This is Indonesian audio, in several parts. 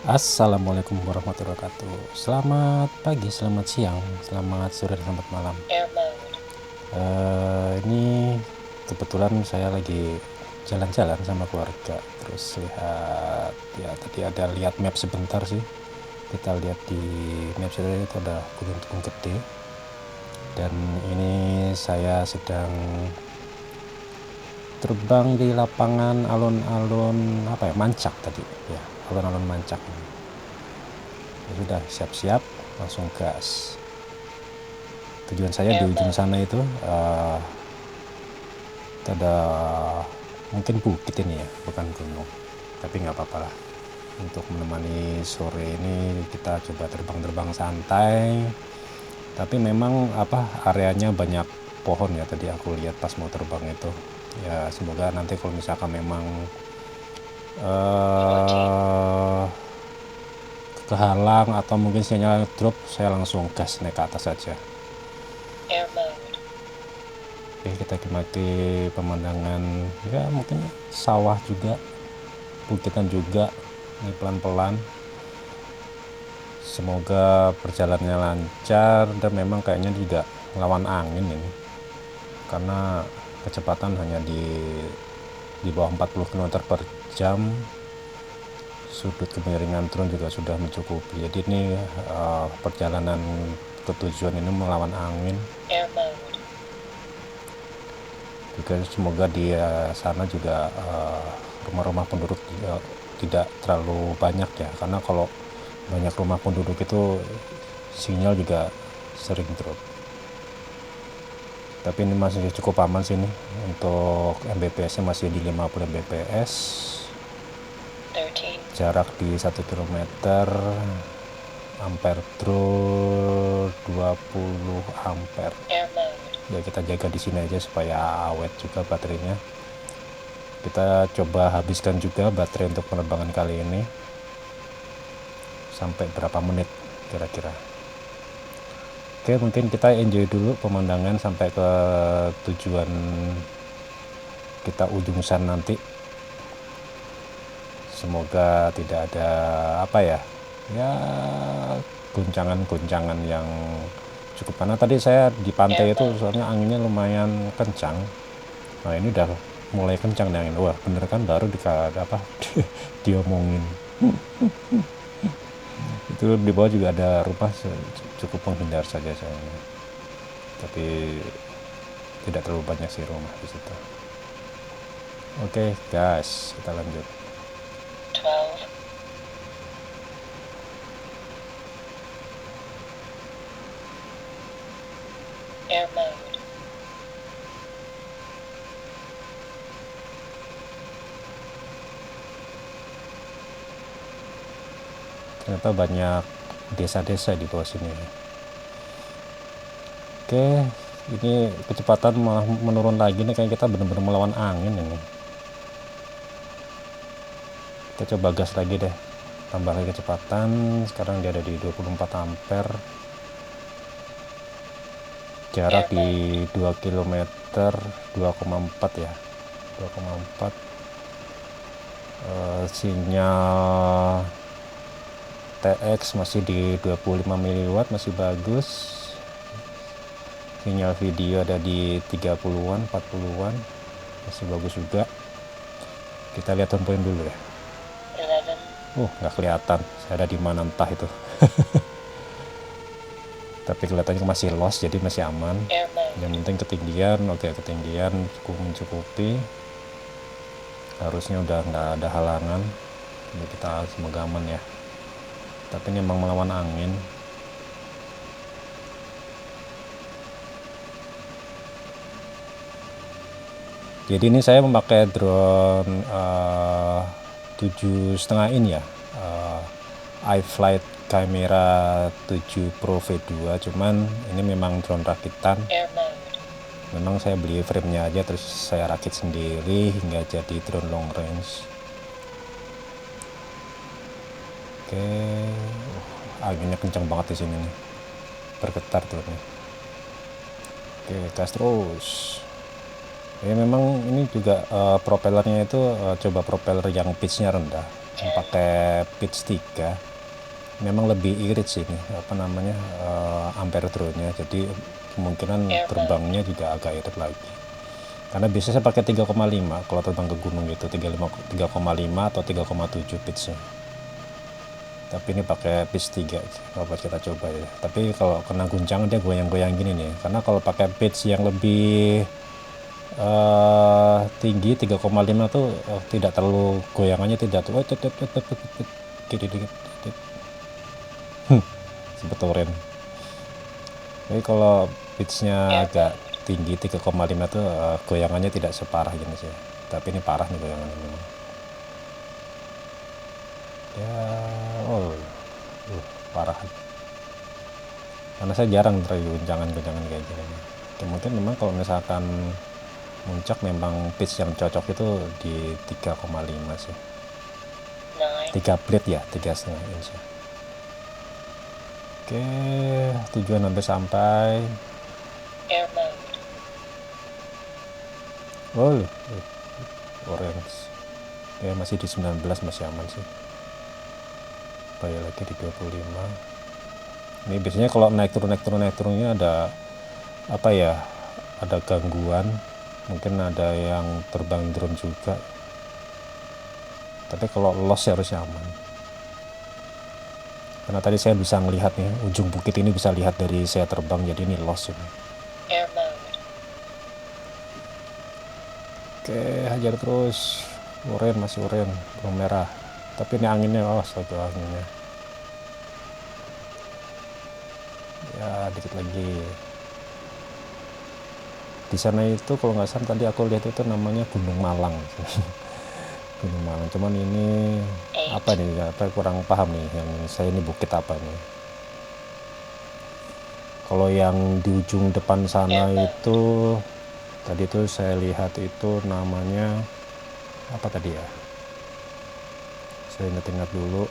Assalamualaikum warahmatullahi wabarakatuh. Selamat pagi, selamat siang, selamat sore, selamat malam. Ini kebetulan saya lagi jalan-jalan sama keluarga. Terus lihat, ya tadi ada lihat map sebentar sih. Kita lihat di map itu ada gunung gede. Dan ini saya sedang terbang di lapangan alun-alun Mancak tadi ya, alun-alun Mancak ini. Ya sudah, siap-siap langsung gas. Tujuan saya di ujung sana itu ada mungkin bukit ini ya, bukan gunung, tapi nggak apa-apa lah. Untuk menemani sore ini kita coba terbang-terbang santai, tapi memang areanya banyak pohon ya, tadi aku lihat pas mau terbang itu ya. Semoga nanti kalau misalkan memang kehalang atau mungkin sinyal drop, saya langsung gas naik ke atas saja. Oke, kita nikmati pemandangan ya, mungkin sawah juga, bukitan juga, ini pelan-pelan. Semoga perjalanannya lancar, dan memang kayaknya juga lawan angin ini, karena kecepatan hanya di bawah 40 km per jam. Sudut kemiringan drone juga sudah mencukupi, jadi ini perjalanan ke tujuan ini melawan angin. Juga semoga di sana juga rumah-rumah penduduk tidak terlalu banyak ya, karena kalau banyak rumah penduduk itu sinyal juga sering drop. Tapi ini masih cukup aman sini, untuk Mbps nya masih di 50 Mbps, jarak di 1 km, ampere drone 20 ampere. Ya kita jaga di sini aja supaya awet juga baterainya. Kita coba habiskan juga baterai untuk penerbangan kali ini sampai berapa menit kira-kira. Oke, mungkin kita enjoy dulu pemandangan sampai ke tujuan kita ujung sana nanti. Semoga tidak ada guncangan-guncangan yang cukup, karena tadi saya di pantai itu soalnya anginnya lumayan kencang. Nah ini udah mulai kencang nih angin. Wah bener kan, baru diomongin. Itu di bawah juga ada rumah, cukup menghindar saja saya, tapi tidak terlalu banyak sih rumah di situ. Oke guys, kita lanjut. 12 air mode. Ternyata banyak desa-desa di bawah sini. Oke, ini kecepatan malah menurun lagi nih, kayak kita benar-benar melawan angin ini. Kita coba gas lagi deh, tambah lagi kecepatan. Sekarang dia ada di 24 ampere, jarak di 2 km, 2,4 ya, 2,4. Sinyal TX masih di 25 mW, masih bagus. Sinyal video ada di 30-an, 40-an, masih bagus juga. Kita lihat on point dulu ya. 11 Nggak kelihatan saya ada di mana entah itu. Tapi kelihatannya masih lost, jadi masih aman. air mode. Yang penting ketinggian, oke, ketinggian cukup mencukupi. Harusnya udah nggak ada halangan. Jadi kita semoga aman ya. Tapi ini memang melawan angin. Jadi ini saya memakai drone 7,5 in ya, iFlight Camera 7 Pro V2. Cuman ini memang drone rakitan. Air mode. Memang saya beli frame-nya aja, terus saya rakit sendiri hingga jadi drone long range. Oke, anginnya kencang banget di sini nih, bergetar drone-nya. Oke, gas terus. Ya memang ini juga propellernya itu coba propeller yang pitch-nya rendah. yang pakai pitch 3 memang lebih irit sih ini ampere drone-nya, jadi kemungkinan terbangnya juga agak irit lagi, karena biasanya saya pakai 3,5 kalau terbang ke gunung gitu, 3,5 atau 3,7 pitch-nya, tapi ini pakai pitch 3. Coba kita coba ya, tapi kalau kena guncangan dia goyang-goyang gini nih, karena kalau pakai pitch yang lebih tinggi 3,5 tuh tidak terlalu goyangannya, tidak tuh gini dikit sempet oren. Jadi kalau pitchnya agak tinggi 3,5 tuh goyangannya tidak separah gini sih, tapi ini parah nih goyangannya memang ya. Parah, karena saya jarang terjadi guncangan kayak gini. Mungkin memang kalau misalkan muncak memang pitch yang cocok itu di 3,5 sih, 3 plate ya, 3,5 inch. Oke, tujuan hampir sampai. Air mode. Orange. Oke, masih di 19, masih aman sih. Bayar lagi di 25. Ini biasanya kalau naik turunnya ada apa ya? Ada gangguan. Mungkin ada yang terbang drone juga. Tapi kalau loss ya harusnya aman. Karena tadi saya bisa melihat nih, ujung bukit ini bisa lihat dari saya terbang, jadi ini loss ini. Air mode. Oke, hajar terus. Oren, masih oren, belum merah. Tapi ini anginnya, astaga anginnya. Ya, dikit lagi. Di sana itu kalau nggak salah tadi aku lihat itu namanya Gunung Malang. Gunung Malang, cuman ini apa nih, kurang paham nih yang saya ini bukit apa nih. Kalau yang di ujung depan sana itu tadi tuh saya lihat itu namanya apa tadi ya, saya ingat dulu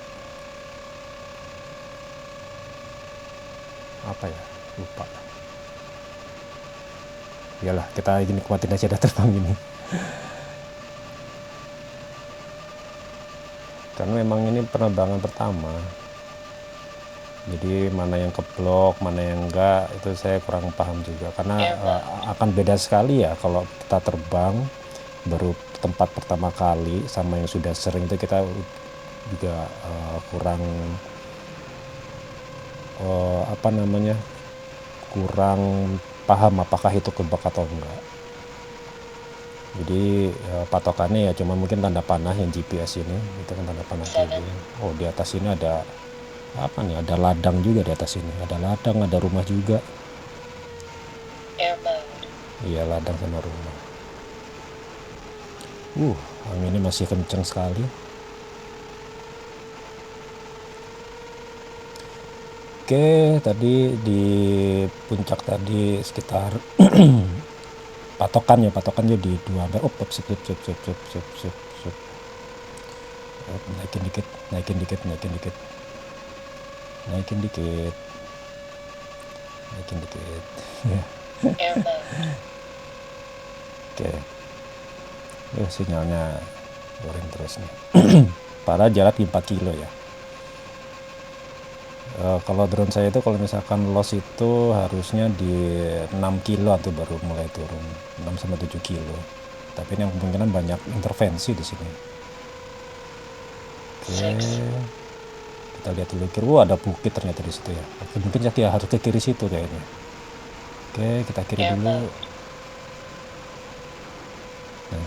apa ya, lupa. Iyalah, kita gini kuatin aja dah terbang ini. Karena memang ini penerbangan pertama, jadi mana yang keblok mana yang enggak itu saya kurang paham juga, karena akan beda sekali ya kalau kita terbang baru tempat pertama kali sama yang sudah sering, itu kita juga kurang kurang paham apakah itu kebak atau enggak. Jadi patokannya ya cuma mungkin tanda panah yang GPS ini, itu kan tanda panah TV. Oh, di atas ini ada apa nih, ada ladang juga di atas ini, ada ladang, ada rumah juga. Iya, ladang sama rumah. Anginnya masih kencang sekali. Oke, tadi di puncak tadi sekitar patokannya di 2 ampere. Naikin dikit. Ya. Oke. Sinyalnya goreng terus nih. Para jarak di 4 kilo ya. Kalau drone saya itu kalau misalkan loss itu harusnya di 6 kilo atau baru mulai turun, 6 sampai 7 kilo. Tapi ini yang kemungkinan banyak intervensi di sini. Oke, kita lihat dulu kiri. Ada bukit ternyata di situ ya. Oke, mungkin ya harus ke kiri situ kayaknya. Oke, kita kiri dulu. Nah,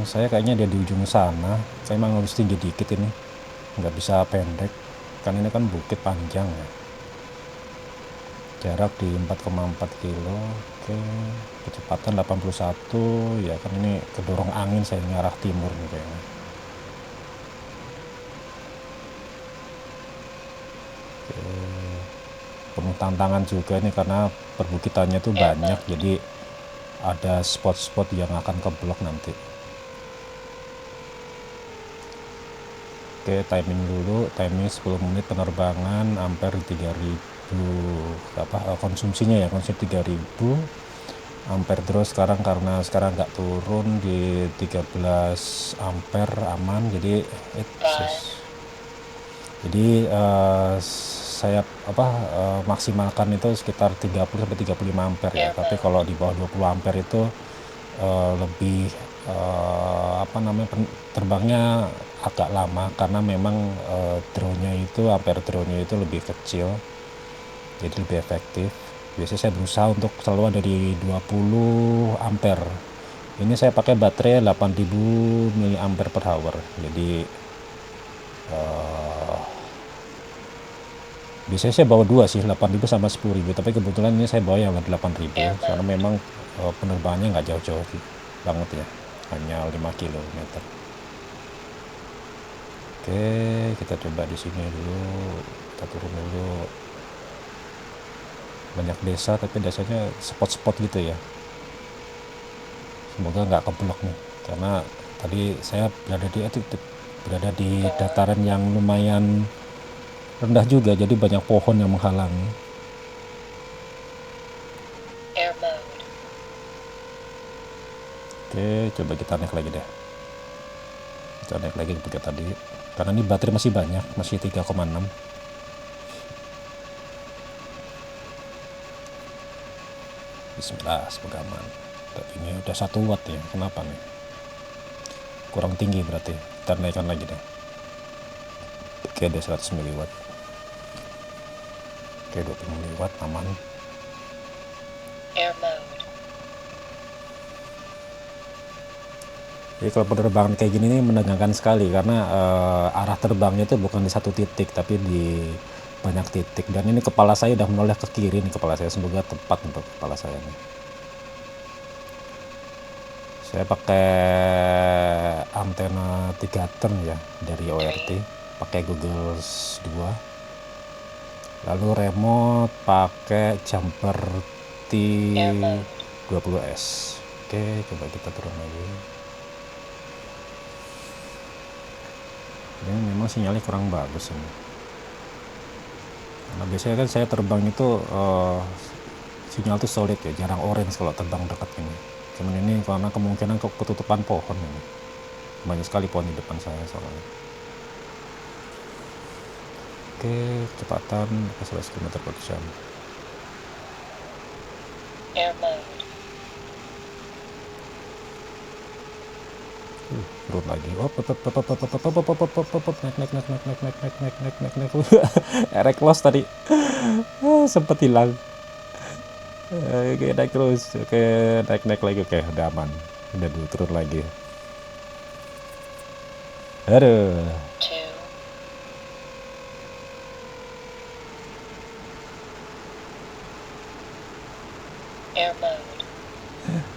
saya kayaknya dia di ujung sana. Saya emang harus tinggi dikit ini, nggak bisa pendek. Kan ini kan bukit panjang ya, jarak di 4,4 kilo. Oke, kecepatan 81 ya, kan ini kedorong angin saya ngarah timur nih kayaknya. Oke, penuh tantangan juga nih karena perbukitannya tuh banyak, jadi ada spot-spot yang akan keblok nanti. Oke, timing dulu, timing 10 menit penerbangan, ampere 3000 konsumsinya ya, konsumsi 3000. ampere terus sekarang, karena sekarang nggak turun di 13 ampere aman. Jadi saya maksimalkan itu sekitar 30 sampai 35 ampere ya. Tapi kalau di bawah 20 ampere itu lebih terbangnya agak lama, karena memang drone-nya itu ampere drone-nya itu lebih kecil, jadi lebih efektif. Biasanya saya berusaha untuk selalu ada di 20 ampere. Ini saya pakai baterai 8000 mAh. Jadi biasanya saya bawa dua sih, 8000 sama 10.000, tapi kebetulan ini saya bawa yang 8000 karena memang penerbangannya nggak jauh-jauh banget ya, hanya 5 km. Oke, kita coba di sini dulu, kita turun dulu. Banyak desa, tapi desanya spot-spot gitu ya. Semoga nggak keblok nih, karena tadi saya berada di dataran yang lumayan rendah juga, jadi banyak pohon yang menghalangi. Oke, coba kita naik lagi deh. Kita naik lagi seperti tadi, karena ini baterai masih banyak, masih 3,6. Bismillah, semoga aman. Ini udah 1 watt ya, kenapa nih? Kurang tinggi berarti, kita naikkan lagi deh. Oke, ada 100 mW. Oke, 20 mW, aman. Jadi kalau penerbangan kayak gini nih menegangkan sekali, karena arah terbangnya itu bukan di satu titik, tapi di banyak titik. Dan ini kepala saya udah menoleh ke kiri nih, kepala saya, semoga tepat untuk kepala saya nih. Saya pakai antena 3 turn ya dari ORT, pakai Google 2. Lalu remote pakai Jumper T20S. Oke, coba kita turun lagi. Ini memang sinyalnya kurang bagus ini. Karena biasanya kan saya terbang itu sinyal tuh solid ya, jarang orange kalau terbang dekat ini. Cuman ini karena kemungkinan ketutupan pohon ini. Banyak sekali pohon di depan saya soalnya. Oke, kecepatan 100 km/jam. Turun lagi. Naik. Erek loss tadi. Sempet hilang. Oke, naik terus. Oke, naik lagi. Oke, udah aman. Udah dulu, turun lagi. Aduh.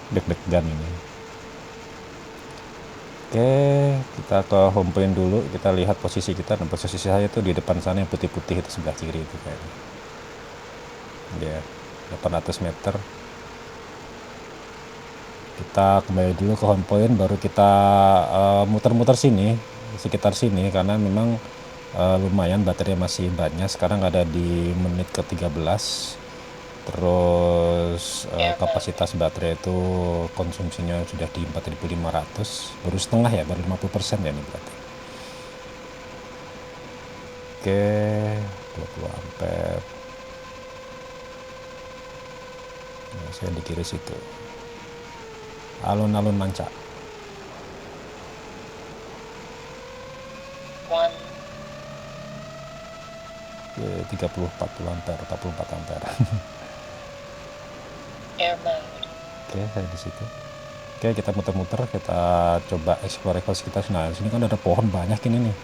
Deg-degan ini. Oke, kita ke home point dulu. Kita lihat posisi kita. Nah, posisi saya tuh di depan sana yang putih-putih itu, sebelah kiri itu kayaknya. Ya, 800 meter. Kita kembali dulu ke home point, baru kita muter-muter sini, sekitar sini, karena memang lumayan baterai masih banyak. Sekarang ada di menit ke-13. Terus kapasitas baterai itu konsumsinya sudah di 4500, baru setengah ya, baru 50% ya ini berarti. Oke, 20 ampere. Nah, saya di kiri situ, alun-alun manca. 40 ampere, 44 ampere. Oke, saya di situ. Oke, kita muter-muter, kita coba explore sekitar. Nah, sini kan ada pohon banyak ini nih.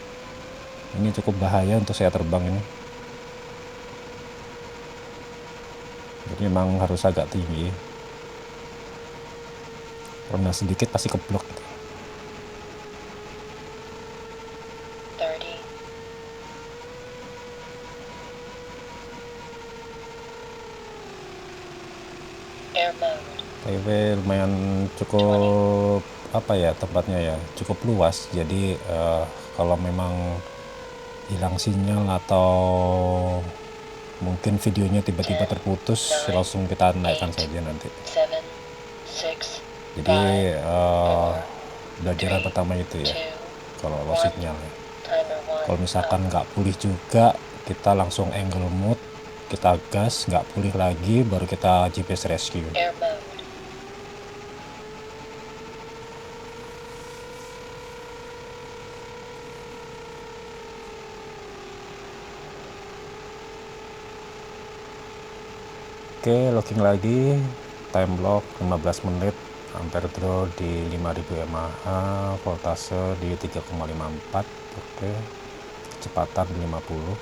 Ini cukup bahaya untuk saya terbang ini. Jadi memang harus agak tinggi. Karena sedikit pasti keblok gitu. TW lumayan cukup tempatnya ya, cukup luas. Jadi kalau memang hilang sinyal atau mungkin videonya tiba-tiba terputus, langsung kita naikkan saja nanti. 6, Jadi 5, belajaran pertama itu ya, 2, kalau low signal ya. timer 1, Kalau misalkan nggak pulih juga, kita langsung angle mode, kita gas, nggak pulih lagi, baru kita GPS rescue. air mode, Oke, locking lagi, time lock 15 menit, ampere draw di 5000 mAh, voltase di 3,54, oke, kecepatan 50.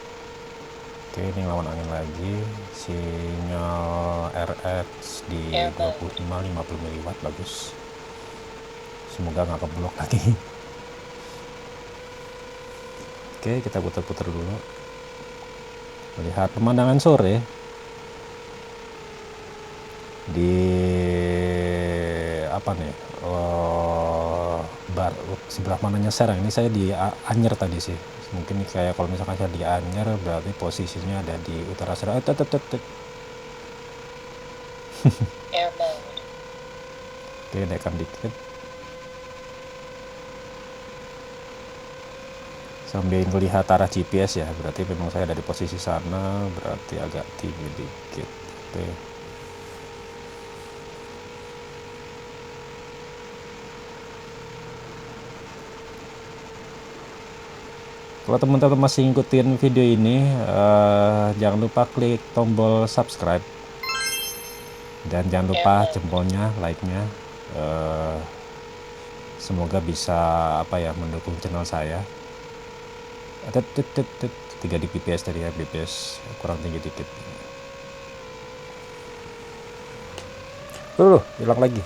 Oke, ini lawan angin lagi, sinyal RX di 25-50 mW, bagus. Semoga nggak keblok lagi. Oke, kita putar-putar dulu. Melihat pemandangan sore di apa nih, sebelah mananya Serang. Ini saya di Anyer tadi sih, mungkin kayak kalau misalkan saya di Anyer berarti posisinya ada di utara Serang. air mode, Oke, naikkan dikit sambil melihat arah GPS ya, berarti memang saya ada di posisi sana, berarti agak tinggi dikit. Oke. Kalau teman-teman masih ngikutin video ini, jangan lupa klik tombol subscribe dan jangan lupa jempolnya, like-nya. Semoga bisa mendukung channel saya. 3 di bps tadi ya, bps kurang tinggi dikit. Hilang lagi.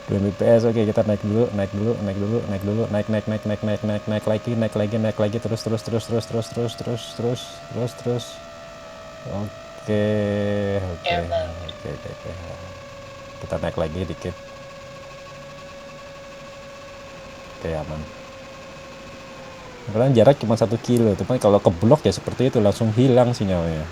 2 bps. Oke, kita naik dulu, naik lagi, terus. Oke. Kita naik lagi dikit. Oke, aman. Karena jarak cuma 1 kilo, tapi kalau keblok ya seperti itu, langsung hilang sinyalnya.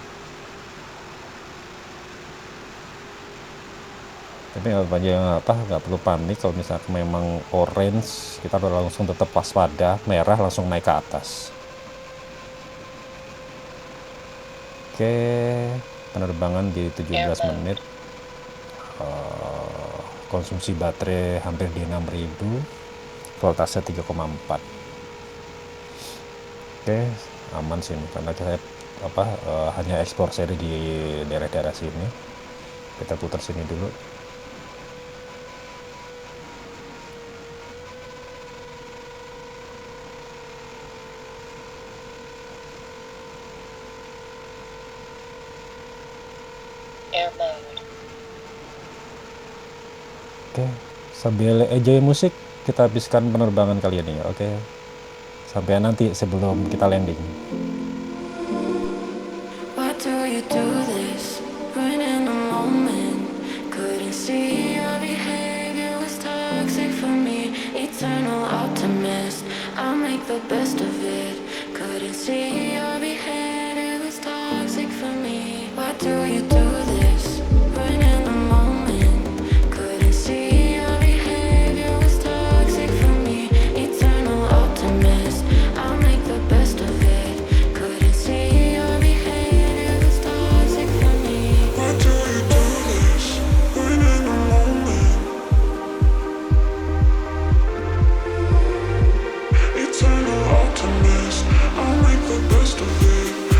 Tapi nggak perlu panik kalau misalnya memang orange, kita langsung tetap waspada, merah langsung naik ke atas. Oke, penerbangan di 17 menit, konsumsi baterai hampir di 6000, voltase 3,4. Oke, aman sini karena saya hanya ekspor seri di daerah-daerah sini. Kita putar sini dulu. air mode, Oke, sambil enjoy musik, kita habiskan penerbangan kali ini ya. Oke, sampai nanti sebelum kita landing. Why do you do this? When in the moment, couldn't see your behavior was toxic for me. Eternal optimist, I'll make the best of it. Couldn't see your behavior was toxic for me. Why do you do this? When in the moment, couldn't see your behavior was toxic for me. Eternal optimist, I'll make the best of it. Couldn't see your behavior was toxic for me. Why do you do this? When in the moment, eternal optimist, I'll make the best of it.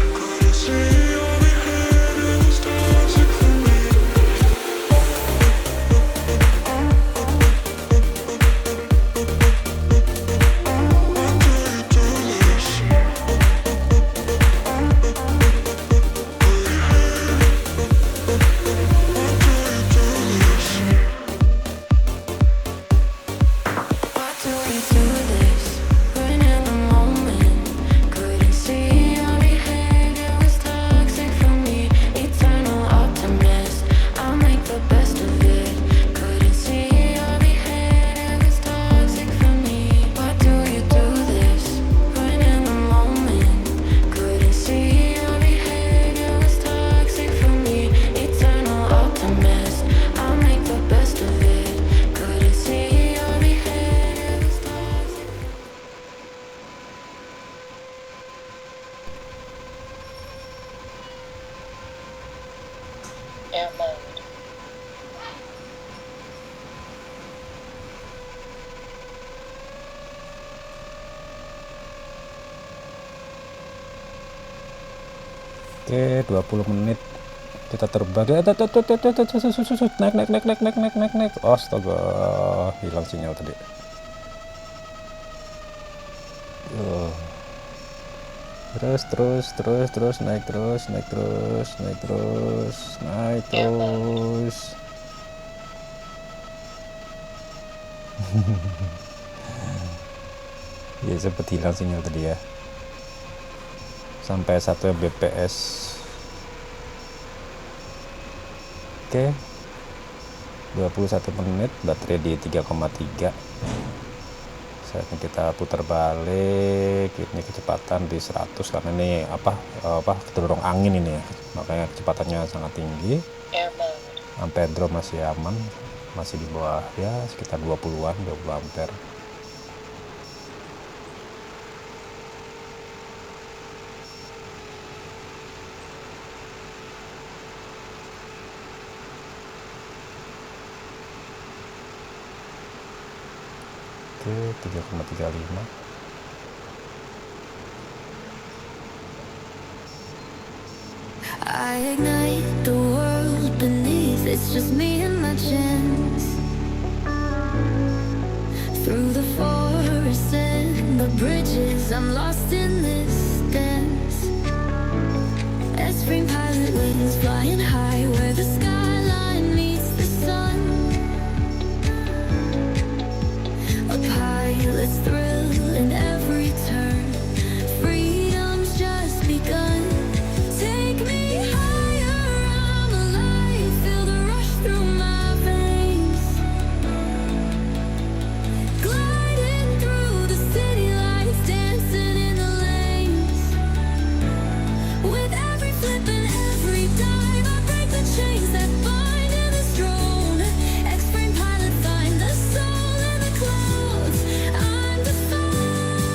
Air mode. Oke, 20 menit kita terbang. Naik. Astaga, hilang sinyal tadi. Terus naik terus. Ya, sempat hilang sinyal tadi ya. Sampai 1 Mbps. Oke, 21 menit, baterai di 3,3. Saatnya kita putar balik. Ini kecepatan di 100 karena ini kedorong angin ini ya, makanya kecepatannya sangat tinggi. Air mode. Ampere drop masih aman, masih di bawah ya sekitar 20 ampere. Oke, 3,35. I ignite the world beneath, it's just me and my chance. Through the forest and the bridges, I'm lost in this dance. Extreme pilot wings flying high where the skyline meets the sun. A pilot's thrill in every turn. Freedom's just begun. Take me higher, I'm alive. Feel the rush through my veins. Gliding through the city lights, dancing in the lanes. With every flip and every dive, I break the chains that bind in this drone. X-frame pilot, find the soul in the clouds. I'm defined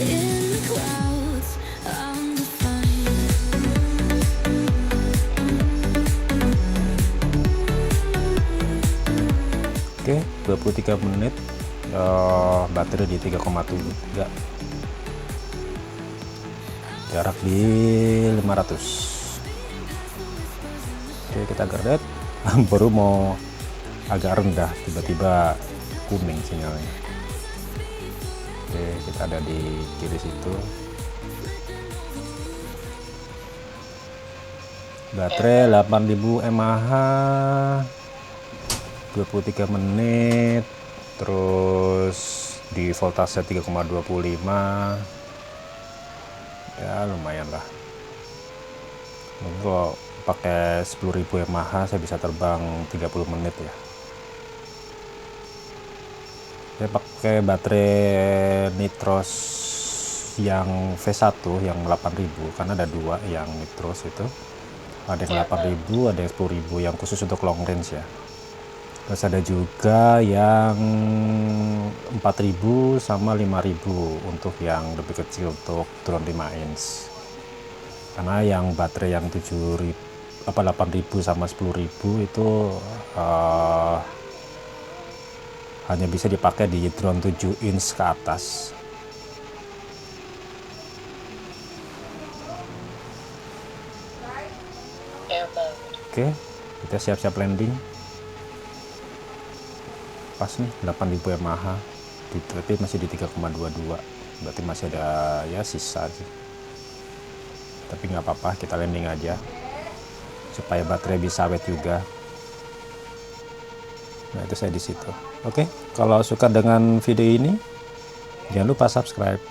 in the clouds. I'm defined. Oke, 23 menit, baterai di 3,3, jarak di 500. Oke, kita gerdet. Baru mau agak rendah, tiba-tiba kuning sinyalnya. Oke, kita ada di kiri situ. Baterai 8000 mAh, 23 menit, terus di voltase 3,25. Ya lumayan lah. Mungkin kalau pakai 10.000 mAh saya bisa terbang 30 menit ya. Saya pakai baterai Nitros yang V1 yang 8000 karena ada dua yang Nitros itu. Ada yang 8000, ada yang 10.000 yang khusus untuk long range ya. Terus ada juga yang 4000 sama 5000 untuk yang lebih kecil untuk drone 5 inch. Karena yang baterai yang 8000 sama 10.000 itu hanya bisa dipakai di drone 7 inch ke atas. Air mode. Oke, kita siap-siap landing. Pas nih 8000 mAh, tapi masih di 3,22, berarti masih ada ya sisa sih. Tapi nggak apa-apa, kita landing aja supaya baterai bisa awet juga. Nah itu saya di situ. Oke, kalau suka dengan video ini jangan lupa subscribe.